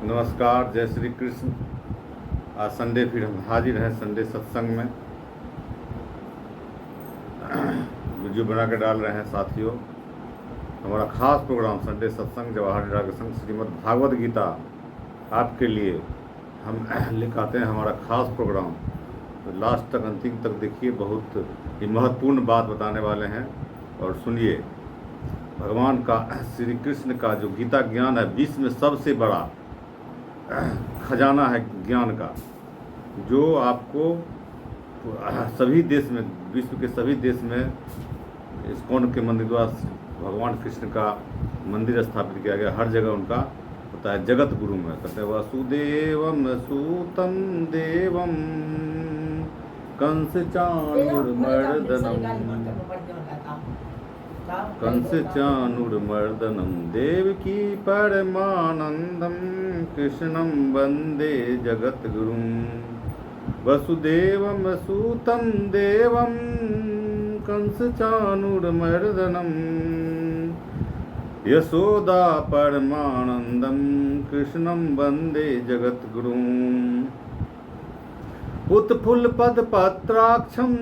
नमस्कार, जय श्री कृष्ण। आज संडे फिर हम हाजिर हैं संडे सत्संग में। वीडियो बना के डाल रहे हैं साथियों। हमारा खास प्रोग्राम संडे सत्संग जवाहर निराग संघ श्रीमद् भागवत गीता आपके लिए हम लेकर आते हैं। हमारा खास प्रोग्राम तो लास्ट तक अंतिम तक देखिए, बहुत ही महत्वपूर्ण बात बताने वाले हैं। और सुनिए, भगवान का श्री कृष्ण का जो गीता ज्ञान है विश्व में सबसे बड़ा खजाना है ज्ञान का, जो आपको सभी देश में, विश्व के सभी देश में इस्कॉन के मंदिर द्वारा भगवान कृष्ण का मंदिर स्थापित किया गया। हर जगह उनका होता है जगत गुरु में। कहते हैं वसुदेवम सूतम देवम कंस चाणूरमर्दनम देवकी परमानंदम कृष्णं वंदे जगद्गुरुं। वसुदेवं सूतं देवं कंस चाणूरमर्दनम यशोदा परमानंदम कृष्णं वंदे जगद्गुरुं। उत्फुल्लपद पत्राक्षं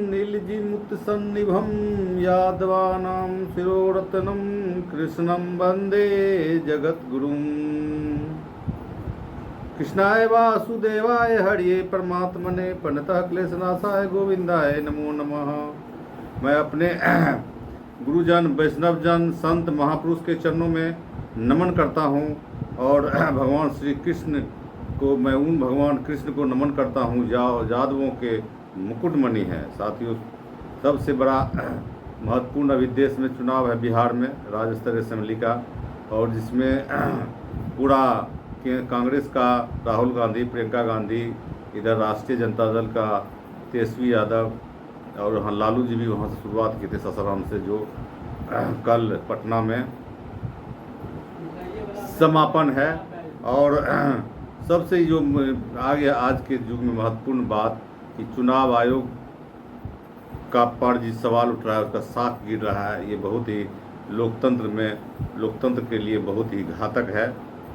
नीलजिमुक्तसन्निभं यादवानां शिरोरत्नं कृष्णं वंदे जगद्गुरुं। कृष्णाय वासुदेवाय हरिये परमात्मने प्रणतः क्लेशनाशाय गोविंदाय नमो नमः। मैं अपने गुरुजन, वैष्णवजन, संत महापुरुष के चरणों में नमन करता हूँ और भगवान श्री कृष्ण को, मैं उन भगवान कृष्ण को नमन करता हूँ यादवों के मुकुटमणि है। साथियों, सबसे बड़ा महत्वपूर्ण अभी देश में चुनाव है बिहार में, राज्य स्तरीय असेंबली का, और जिसमें पूरा कांग्रेस का राहुल गांधी, प्रियंका गांधी, इधर राष्ट्रीय जनता दल का तेजस्वी यादव, और हाँ लालू जी भी वहाँ से शुरुआत की थी सासाराम से, जो कल पटना में समापन है। और सबसे जो आगे आज के युग में महत्वपूर्ण बात कि चुनाव आयोग का पर जिस सवाल उठ रहा है उसका साख गिर रहा है। ये बहुत ही लोकतंत्र के लिए बहुत ही घातक है।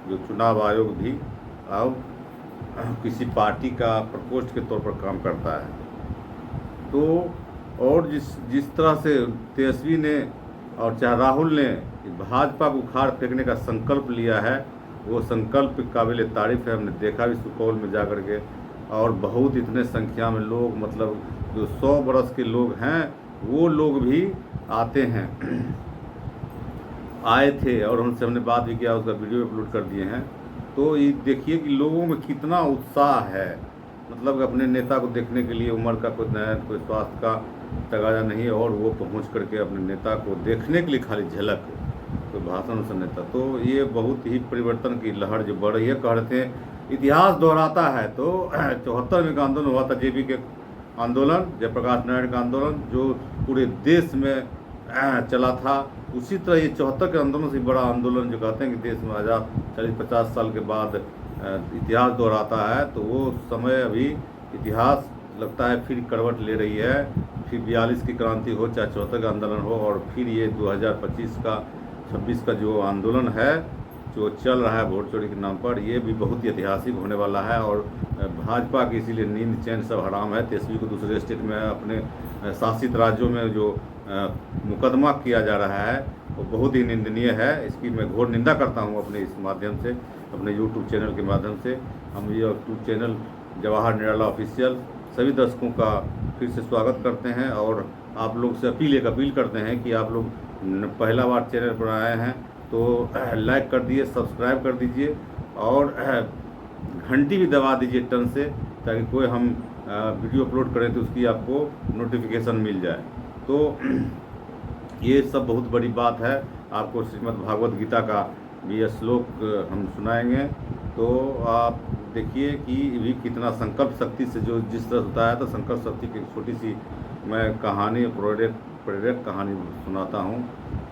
जो चुनाव आयोग भी अब किसी पार्टी का प्रकोष्ठ के तौर पर काम करता है। तो और जिस तरह से तेजस्वी ने और चाहे राहुल ने भाजपा को उखाड़ फेंकने का संकल्प लिया है, वो संकल्प काबिल तारीफ है। हमने देखा भी सुपौल में जा कर के, और बहुत इतने संख्या में लोग, मतलब जो 100 बरस के लोग हैं वो लोग भी आते हैं, आए थे, और उनसे हमने बात भी किया, उसका वीडियो अपलोड कर दिए हैं। तो ये देखिए कि लोगों में कितना उत्साह है, मतलब अपने नेता को देखने के लिए उम्र का कोई स्वास्थ्य का तगाजा नहीं, और वो पहुंच करके अपने नेता को देखने के लिए खाली झलक, कोई भाषण से नेता। तो ये बहुत ही परिवर्तन की लहर जो बढ़ रही है। कह रहे थे इतिहास दोहराता है, तो 74 में का आंदोलन हुआ था, जेपी के आंदोलन, जयप्रकाश नारायण का आंदोलन, जो पूरे देश में चला था। उसी तरह ये 74 के आंदोलन से बड़ा आंदोलन जो कहते हैं कि देश में आज़ाद 40-50 साल के बाद इतिहास दोहराता है, तो वो समय अभी इतिहास लगता है फिर करवट ले रही है। फिर 42 की क्रांति हो, चाहे 74 का आंदोलन हो, और फिर ये 2025 का 26 का जो आंदोलन है जो चल रहा है वोट चोरी के नाम पर, ये भी बहुत ही ऐतिहासिक होने वाला है। और भाजपा की इसीलिए नींद चैन सब हराम है। तेजस्वी को दूसरे स्टेट में, अपने शासित राज्यों में जो मुकदमा किया जा रहा है वो बहुत ही निंदनीय है। इसकी मैं घोर निंदा करता हूँ अपने इस माध्यम से, अपने यूट्यूब चैनल के माध्यम से। हम ये यूट्यूब चैनल जवाहर निराला ऑफिशियल सभी दर्शकों का फिर से स्वागत करते हैं, और आप लोग से अपील करते हैं कि आप लोग पहला बार चैनल पर आए हैं तो लाइक कर दीजिए, सब्सक्राइब कर दीजिए, और घंटी भी दबा दीजिए टन से, ताकि कोई हम वीडियो अपलोड करें तो उसकी आपको नोटिफिकेशन मिल जाए। तो ये सब बहुत बड़ी बात है। आपको श्रीमद् भागवत गीता का भी यह श्लोक हम सुनाएंगे, तो आप देखिए कि भी कितना संकल्प शक्ति से जो जिस तरह होता है। तो संकल्प शक्ति की छोटी सी मैं कहानी, प्रेरक कहानी सुनाता हूँ।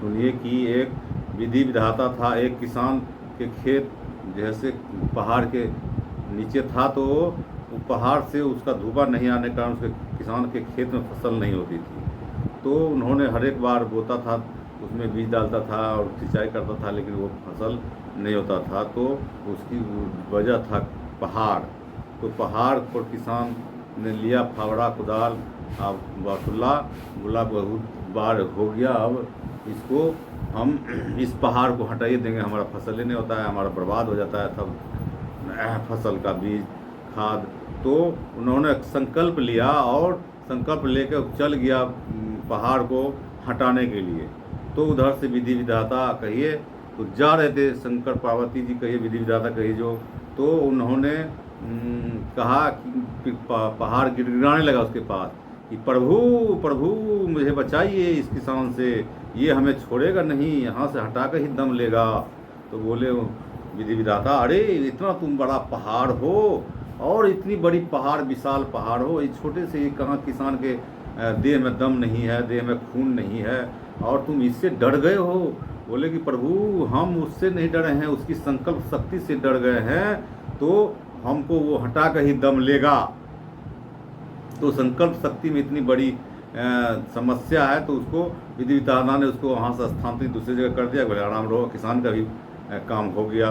सुनिए कि एक विधि विधाता था। एक किसान के खेत जैसे पहाड़ के नीचे था, तो वो पहाड़ से उसका धूपा नहीं आने के कारण उसके किसान के खेत में फसल नहीं होती थी। तो उन्होंने हर एक बार बोता था, उसमें बीज डालता था और सिंचाई करता था, लेकिन वो फसल नहीं होता था, तो उसकी वजह था पहाड़। तो पहाड़ पर किसान ने लिया फावड़ा कुदाल, अब वासुल्ला बोला बहुत बार हो गया, अब इसको हम इस पहाड़ को हटाइए देंगे, हमारा फसल ही नहीं होता है, हमारा बर्बाद हो जाता है सब फसल का बीज खाद। तो उन्होंने संकल्प लिया और संकल्प लेकर चल गया पहाड़ को हटाने के लिए। तो उधर से विधि विधाता कहिए तो जा रहे थे, शंकर पार्वती जी कहिए, विधि विधाता कहिए जो, तो उन्होंने कहा कि पहाड़ गिड़गिड़ाने लगा उसके पास कि प्रभु प्रभु मुझे बचाइए इस किसान से, ये हमें छोड़ेगा नहीं, यहाँ से हटा कर ही दम लेगा। तो बोले विधि विधाता, अरे इतना तुम बड़ा पहाड़ हो और इतनी बड़ी पहाड़ विशाल पहाड़ हो, इस छोटे से कहाँ किसान के देह में दम नहीं है, देह में खून नहीं है और तुम इससे डर गए हो। बोले कि प्रभु हम उससे नहीं डरे हैं, उसकी संकल्प शक्ति से डर गए हैं, तो हमको वो हटा कर ही दम लेगा। तो संकल्प शक्ति में इतनी बड़ी समस्या है, तो उसको विधि विधाता ने उसको वहाँ से स्थानांतरित दूसरी जगह कर दिया। बोले आराम रहो, किसान का भी काम हो गया,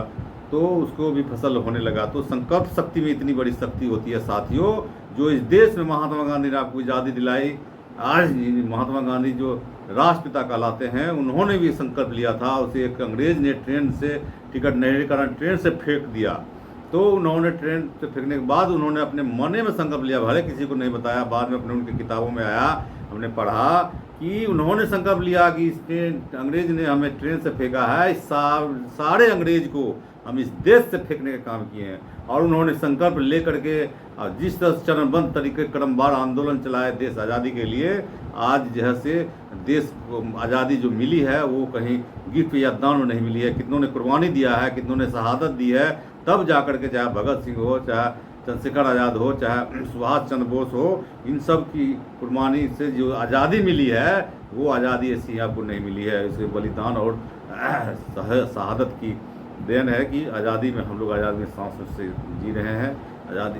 तो उसको भी फसल होने लगा। तो संकल्प शक्ति में इतनी बड़ी शक्ति होती है साथियों, जो इस देश में महात्मा गांधी ने आपको आज़ादी दिलाई। आज महात्मा गांधी जो राष्ट्रपिता कहलाते हैं, उन्होंने भी संकल्प लिया था, उसे एक अंग्रेज ने ट्रेन से टिकट नहीं कारण ट्रेन से फेंक दिया। तो उन्होंने ट्रेन से फेंकने के बाद उन्होंने अपने मने में संकल्प लिया, भले किसी को नहीं बताया, बाद में अपने उनकी किताबों में आया, हमने पढ़ा कि उन्होंने संकल्प लिया कि इस ट्रेन अंग्रेज ने हमें ट्रेन से फेंका है, सारे अंग्रेज को हम इस देश से फेंकने का काम किए हैं। और उन्होंने संकल्प ले करके जिस तरह चरणबद्ध तरीके क्रमवार आंदोलन चलाए देश आज़ादी के लिए, आज जैसे देश को आज़ादी जो मिली है वो कहीं गिफ्ट या दान में नहीं मिली है, कितनों ने कुर्बानी दिया है, कितनों ने शहादत दी है, तब जा कर के चाहे भगत सिंह हो, चाहे चंद्रशेखर आज़ाद हो, चाहे सुभाष चंद्र बोस हो, इन सब की कुर्बानी से जो आज़ादी मिली है वो आज़ादी ऐसी आपको नहीं मिली है। इसके बलिदान और शहादत की देन है कि आज़ादी में हम लोग आज़ादी में सांस से जी रहे हैं, आज़ादी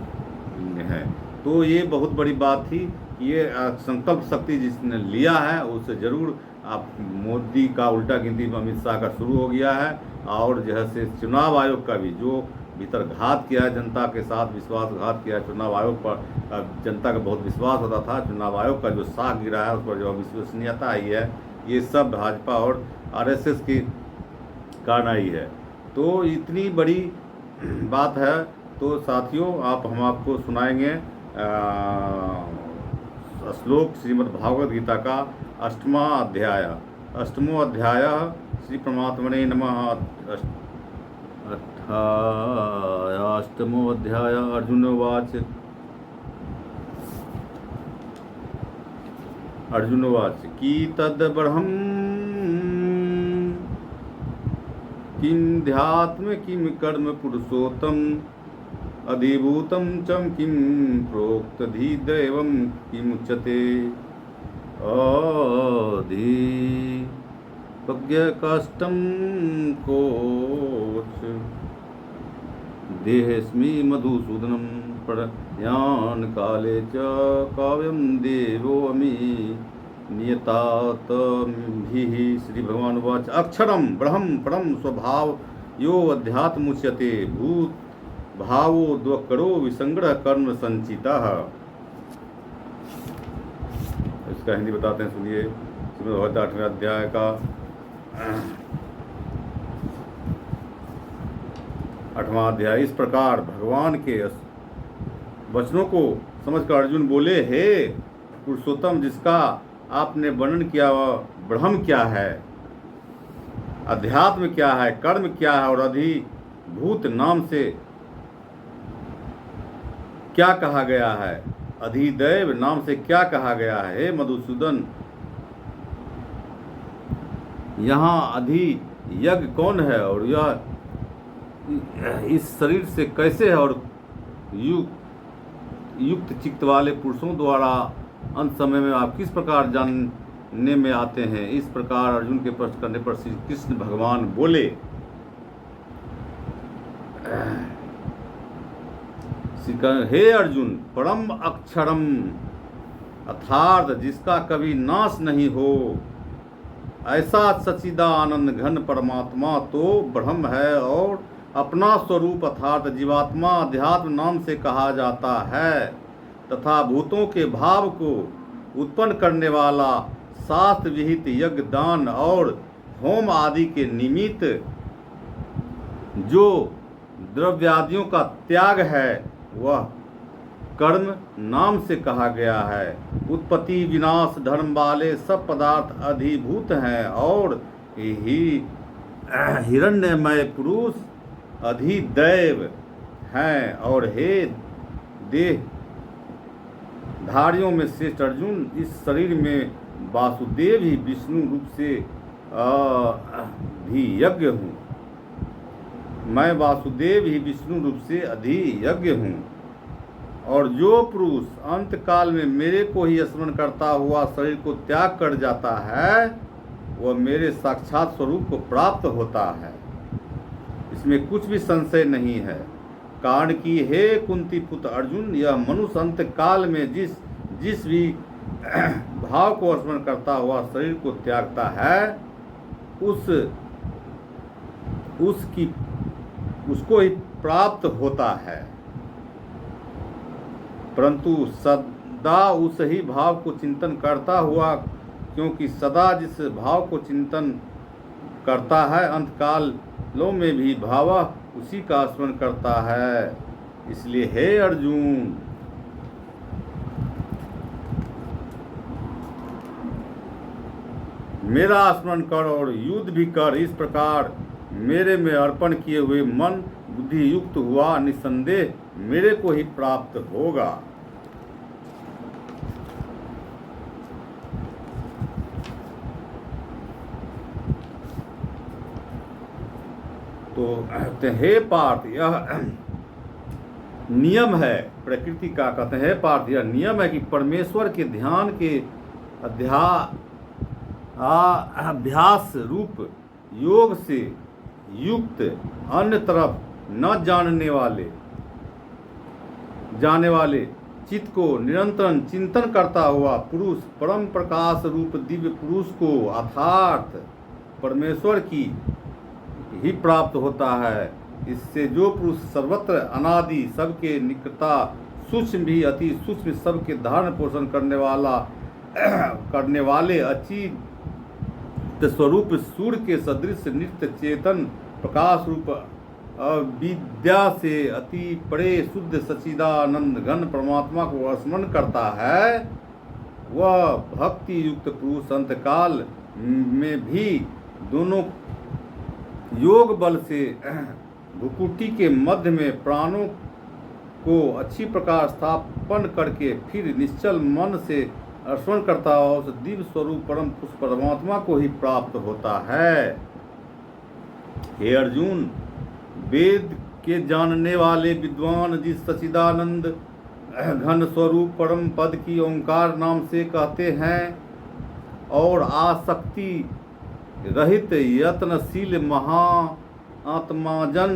में हैं। तो ये बहुत बड़ी बात थी। ये संकल्प शक्ति जिसने लिया है उससे ज़रूर आप मोदी का उल्टा गिनती अमित शाह का शुरू हो गया है। और जैसे चुनाव आयोग का भी जो भीतर घात किया है, जनता के साथ विश्वासघात किया है, चुनाव आयोग पर जनता का बहुत विश्वास होता था, चुनाव आयोग का जो साख गिरा है उस पर जो विश्वसनीयता आई है, ये सब भाजपा और आरएसएस के कारण आई है। तो इतनी बड़ी बात है। तो साथियों हम आपको सुनाएंगे श्लोक श्रीमद् भागवत गीता का अष्टमो अध्याय श्री परमात्मने नमः। अष्टमो अध्याय अर्जुन उवाच की तद्ब्रह्म किं ध्यात्म किं कर्म पुरुषोत्तम अधिभूतं चं किं प्रोक्त धिदैवं किमुच्यते अधिपज्ञकष्टं कोच देहेऽस्मि मधुसूदनं प्रयाण काले च काव्यं देवोऽमि नियतातभिः। श्री भगवान उवाच अक्षरं ब्रह्म परम स्वभाव यो अध्यात्मुच्यते भूत भावो द्वकरो विसंग्रह कर्म संचितः। इसका हिंदी बताते हैं, सुनिए। श्रीमद् भागवत 8वें अध्याय का 8वां अध्याय। इस प्रकार भगवान के वचनों को समझकर अर्जुन बोले, हे पुरुषोत्तम, जिसका आपने वर्णन किया वह ब्रह्म क्या है, अध्यात्म क्या है, कर्म क्या है और अधिभूत नाम से क्या कहा गया है, अधिदैव नाम से क्या कहा गया है। हे मधुसूदन, यहाँ अधि यज्ञ कौन है और यह इस शरीर से कैसे है और युक्त चित्त वाले पुरुषों द्वारा अंत समय में आप किस प्रकार जानने में आते हैं। इस प्रकार अर्जुन के प्रश्न करने पर श्री कृष्ण भगवान बोले, हे अर्जुन, परम अक्षरम अर्थात जिसका कभी नाश नहीं हो, ऐसा सच्चिदानंद घन परमात्मा तो ब्रह्म है और अपना स्वरूप अर्थात जीवात्मा अध्यात्म नाम से कहा जाता है तथा भूतों के भाव को उत्पन्न करने वाला शास्त्र विहित यज्ञ दान और होम आदि के निमित्त जो द्रव्यादियों का त्याग है वह कर्म नाम से कहा गया है। उत्पत्ति विनाश धर्म वाले सब पदार्थ अधिभूत हैं और हिरण्यमय पुरुष अधिदैव हैं। और हे देह धारियों में श्रेष्ठ अर्जुन, इस शरीर में वासुदेव ही विष्णु रूप से अधियज्ञ हूँ। मैं वासुदेव ही विष्णु रूप से अधियज्ञ हूँ। और जो पुरुष अंत काल में मेरे को ही स्मरण करता हुआ शरीर को त्याग कर जाता है वह मेरे साक्षात स्वरूप को प्राप्त होता है, इसमें कुछ भी संशय नहीं है। कारण कि हे कुंती पुत्र अर्जुन, यह मनुष्य अंत काल में जिस भी भाव को स्मरण करता हुआ शरीर को त्यागता है उसको ही प्राप्त होता है, परंतु सदा उस ही भाव को चिंतन करता हुआ, क्योंकि सदा जिस भाव को चिंतन करता है अंतकालों में भी भाव उसी का स्मरण करता है। इसलिए हे अर्जुन, मेरा स्मरण कर और युद्ध भी कर। इस प्रकार मेरे में अर्पण किए हुए मन बुद्धि युक्त हुआ निसंदेह मेरे को ही प्राप्त होगा। तो हे पार्थ, यह नियम है प्रकृति का। कहते हैं पार्थ, यह नियम है कि परमेश्वर के ध्यान के अभ्यास रूप योग से युक्त अन्य तरफ न जाने वाले चित्त को निरंतर चिंतन करता हुआ पुरुष परम प्रकाश रूप दिव्य पुरुष को अर्थात परमेश्वर की ही प्राप्त होता है। इससे जो पुरुष सर्वत्र अनादि सबके निकटता सूक्ष्म भी अति सूक्ष्म सबके धारण पोषण करने वाले अचित स्वरूप सूर्य के सदृश नित्य चेतन प्रकाश रूप विद्या से अति परे शुद्ध सच्चिदानंद घन परमात्मा को स्मरण करता है, वह भक्ति युक्त पुरुष अंतकाल में भी दोनों योग बल से भुकुटी के मध्य में प्राणों को अच्छी प्रकार स्थापन करके फिर निश्चल मन से स्मरण करता हुआ उस दिव्य स्वरूप परम पुरुष परमात्मा को ही प्राप्त होता है। हे अर्जुन, वेद के जानने वाले विद्वान जिस सच्चिदानंद घन स्वरूप परम पद की ओंकार नाम से कहते हैं और आसक्ति रहित यत्नशील महा आत्माजन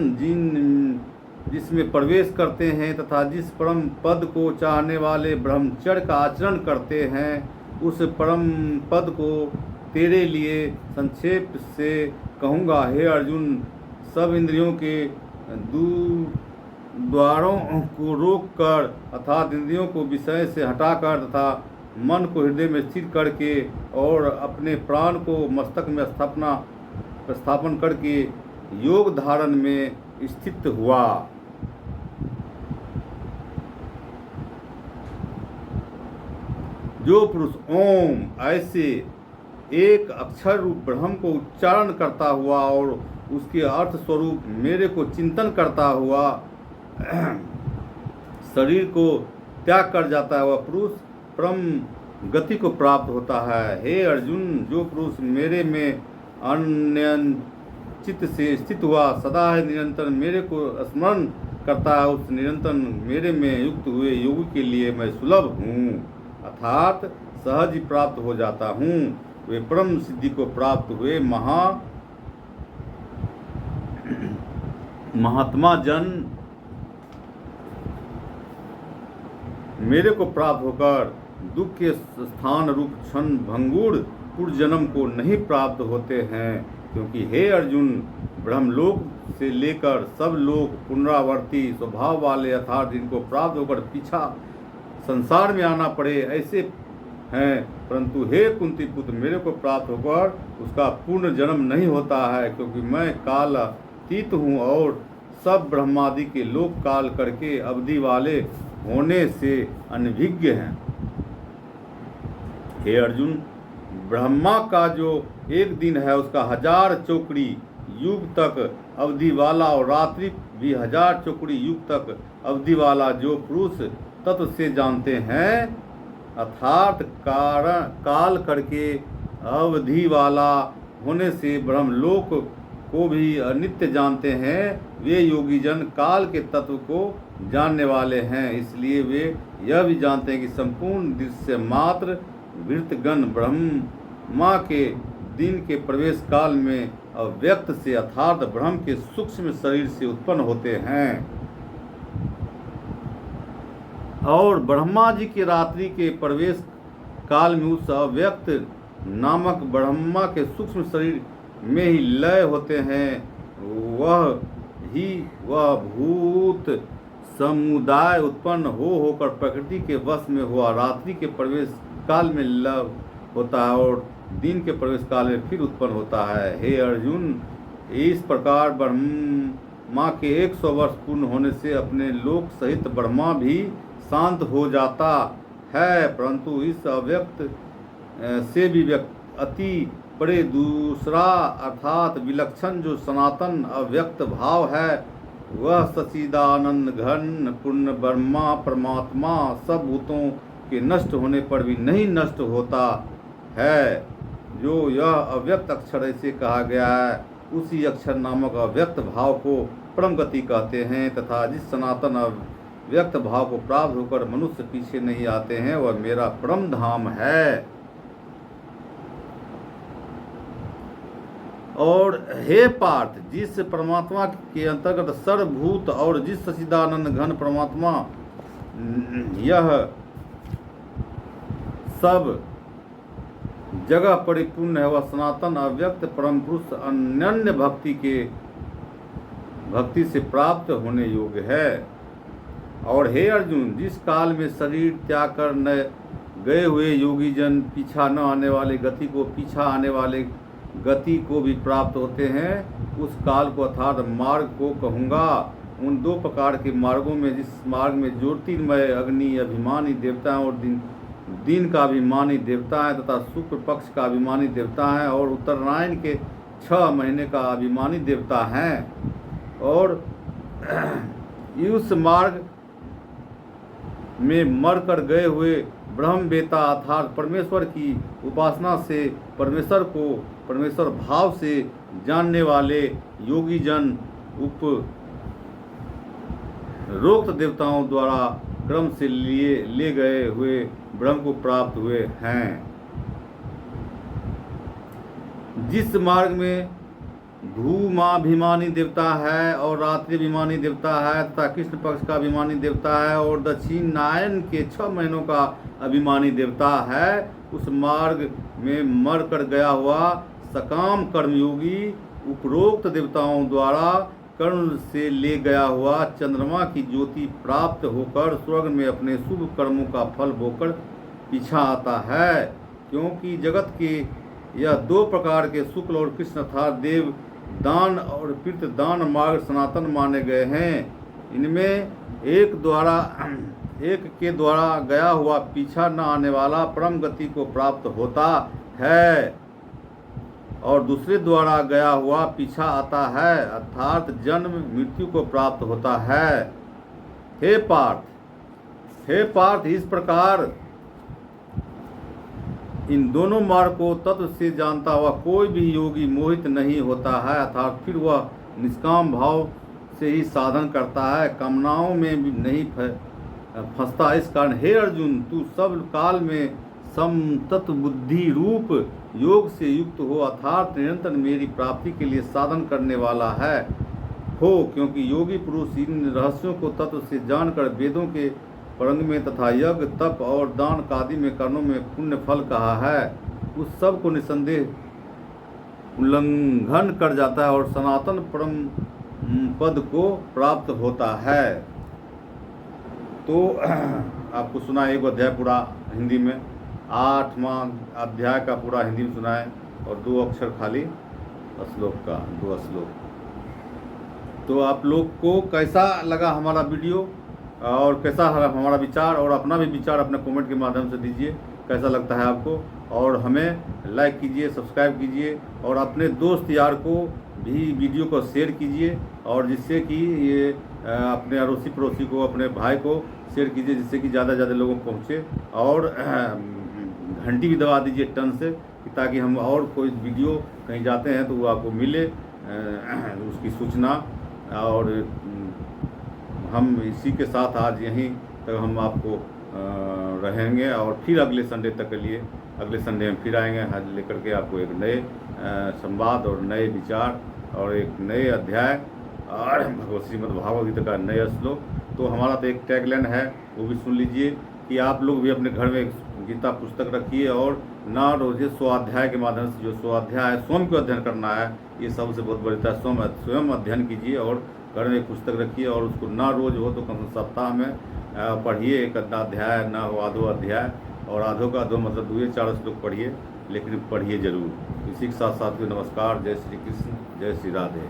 जिसमें प्रवेश करते हैं तथा जिस परम पद को चाहने वाले ब्रह्मचर्य का आचरण करते हैं, उस परम पद को तेरे लिए संक्षेप से कहूँगा। हे अर्जुन, सब इंद्रियों के द्वारों को रोककर अर्थात इंद्रियों को विषय से हटाकर तथा मन को हृदय में स्थिर करके और अपने प्राण को मस्तक में स्थापन करके योग धारण में स्थित हुआ। जो पुरुष ओम ऐसे एक अक्षर रूप ब्रह्म को उच्चारण करता हुआ और उसके अर्थ स्वरूप मेरे को चिंतन करता हुआ शरीर को त्याग कर जाता है, वह पुरुष परम गति को प्राप्त होता है। हे अर्जुन, जो पुरुष मेरे में अनन्यचित से स्थित हुआ सदा है निरंतर मेरे को स्मरण करता है, उस निरंतर मेरे में युक्त हुए योगी के लिए मैं सुलभ हूँ अर्थात सहज ही प्राप्त हो जाता हूँ। वे परम सिद्धि को प्राप्त हुए महात्मा जन मेरे को प्राप्त होकर दुख के स्थान रूप क्षण भंगुर पुनर्जन्म को नहीं प्राप्त होते हैं, क्योंकि हे अर्जुन, ब्रह्मलोक से लेकर सब लोग पुनरावर्ती स्वभाव वाले अर्थात जिनको प्राप्त होकर पीछा संसार में आना पड़े ऐसे हैं, परंतु हे कुंती पुत्र, मेरे को प्राप्त होकर उसका पूर्ण जन्म नहीं होता है, क्योंकि मैं काल अतीत हूँ और सब ब्रह्मादि के लोक काल करके अवधि वाले होने से अनभिज्ञ हैं। हे अर्जुन, ब्रह्मा का जो एक दिन है उसका 1000 चौकड़ी युग तक अवधि वाला और रात्रि भी 1000 चौकड़ी युग तक अवधि वाला जो पुरुष तत्व से जानते हैं अर्थात काल करके अवधि वाला होने से ब्रह्मलोक को भी अनित्य जानते हैं, वे योगी जन काल के तत्व को जानने वाले हैं। इसलिए वे यह भी जानते हैं कि संपूर्ण दृश्य मात्र वृत्तगण ब्रह्मा के दिन के प्रवेश काल में अव्यक्त से अर्थात ब्रह्म के सूक्ष्म शरीर से उत्पन्न होते हैं और ब्रह्मा जी के रात्रि के प्रवेश काल में उस अव्यक्त नामक ब्रह्मा के सूक्ष्म शरीर में ही लय होते हैं। वह भूत समुदाय उत्पन्न होकर प्रकृति के वश में हुआ रात्रि के प्रवेश काल में लय होता है और दिन के प्रवेश काल में फिर उत्पन्न होता है। हे अर्जुन, इस प्रकार ब्रह्मा के 100 वर्ष पूर्ण होने से अपने लोक सहित ब्रह्मा भी शांत हो जाता है, परंतु इस अव्यक्त से भी अति बड़े दूसरा अर्थात विलक्षण जो सनातन अव्यक्त भाव है वह सच्चिदानंद घन पूर्ण ब्रह्मा परमात्मा सब भूतों के नष्ट होने पर भी नहीं नष्ट होता है। जो यह अव्यक्त अक्षर ऐसे कहा गया है उसी अक्षर नामक अव्यक्त भाव को परम गति कहते हैं तथा जिस सनातन अव्यक्त भाव को प्राप्त होकर मनुष्य पीछे नहीं आते हैं वह मेरा परम धाम है। और हे पार्थ, जिस परमात्मा के अंतर्गत सर्वभूत और जिस सच्चिदानंद घन परमात्मा यह सब जगह परिपूर्ण है वह सनातन अव्यक्त परम पुरुष अनन्य भक्ति से प्राप्त होने योग्य है। और हे अर्जुन, जिस काल में शरीर त्याग कर न गए हुए योगी जन पीछा न आने वाले गति को पीछा आने वाले गति को भी प्राप्त होते हैं उस काल को अर्थात मार्ग को कहूँगा। उन 2 प्रकार के मार्गों में जिस मार्ग में ज्योतिर्मय अग्नि अभिमानी देवता है और दिन का अभिमानी देवता है तथा शुक्ल पक्ष का अभिमानी देवता है और उत्तरायण के 6 महीने का अभिमानी देवता है और उस मार्ग में मरकर गए हुए ब्रह्मवेता अर्थात परमेश्वर की उपासना से परमेश्वर भाव से जानने वाले योगी जन उपरोक्त देवताओं द्वारा क्रम से ले गए हुए ब्रह्म को प्राप्त हुए हैं। जिस मार्ग में धूमाभिमानी देवता है और रात्रि अभिमानी देवता है तथा कृष्ण पक्ष का अभिमानी देवता है और दक्षिणायन के 6 महीनों का अभिमानी देवता है उस मार्ग में मर कर गया हुआ सकाम कर्मयोगी उपरोक्त देवताओं द्वारा कर्ण से ले गया हुआ चंद्रमा की ज्योति प्राप्त होकर स्वर्ग में अपने शुभ कर्मों का फल भोगकर पीछा आता है। क्योंकि जगत के यह 2 प्रकार के शुक्ल और कृष्ण अर्थात देव दान और पितृ दान मार्ग सनातन माने गए हैं। इनमें एक के द्वारा गया हुआ पीछा न आने वाला परम गति को प्राप्त होता है और दूसरे द्वारा गया हुआ पीछा आता है अर्थात जन्म मृत्यु को प्राप्त होता है। हे पार्थ, इस प्रकार इन दोनों मार्ग को तत्व से जानता हुआ कोई भी योगी मोहित नहीं होता है अर्थात फिर वह निष्काम भाव से ही साधन करता है, कामनाओं में भी नहीं फंसता। इस कारण हे अर्जुन, तू सब काल में समतत्व बुद्धि रूप योग से युक्त हो अर्थात निरंतर मेरी प्राप्ति के लिए साधन करने वाला है क्योंकि योगी पुरुष इन रहस्यों को तत्व से जानकर वेदों के परंग में तथा यज्ञ तप और दान आदि में कर्मों में पुण्य फल कहा है उस सब को निसंदेह उल्लंघन कर जाता है और सनातन परम पद को प्राप्त होता है। तो आपको सुना एक अध्याय पूरा हिंदी में, 8वां अध्याय का पूरा हिंदी में सुना है और 2 अक्षर खाली श्लोक का, 2 श्लोक। तो आप लोग को कैसा लगा हमारा वीडियो और कैसा हमारा विचार, और अपना भी विचार अपने कमेंट के माध्यम से दीजिए, कैसा लगता है आपको। और हमें लाइक कीजिए, सब्सक्राइब कीजिए और अपने दोस्त यार को भी वीडियो को शेयर कीजिए, और जिससे कि ये अपने अड़ोसी पड़ोसी को, अपने भाई को शेयर कीजिए, जिससे कि ज़्यादा से ज़्यादा लोगों को पहुँचे। और घंटी भी दबा दीजिए टन से, ताकि हम और कोई वीडियो कहीं जाते हैं तो वो आपको मिले उसकी सूचना। और हम इसी के साथ आज यहीं तक हम आपको रहेंगे, और फिर अगले संडे तक के लिए, अगले संडे हम फिर आएंगे आज लेकर के आपको एक नए संवाद और नए विचार और एक नए अध्याय और श्रीमद् भागवत गीता का नया श्लोक। तो हमारा तो एक टैगलाइन है, वो भी सुन लीजिए कि आप लोग भी अपने घर में गीता पुस्तक रखिए, और ना रोजे स्वाध्याय के माध्यम से, जो स्वाध्याय है स्वयं को अध्ययन करना है, ये सबसे बहुत बड़ी बात है। स्वयं अध्ययन कीजिए और घर में एक पुस्तक रखिए, और उसको ना रोज हो तो कम से कम सप्ताह में पढ़िए। एक आधा अध्याय ना हो, आधो अध्याय, और आधो का आधो मतलब 2-4 श्लोक पढ़िए, लेकिन पढ़िए जरूर। इसी के साथ साथ नमस्कार, जय श्री कृष्ण, जय श्री राधे।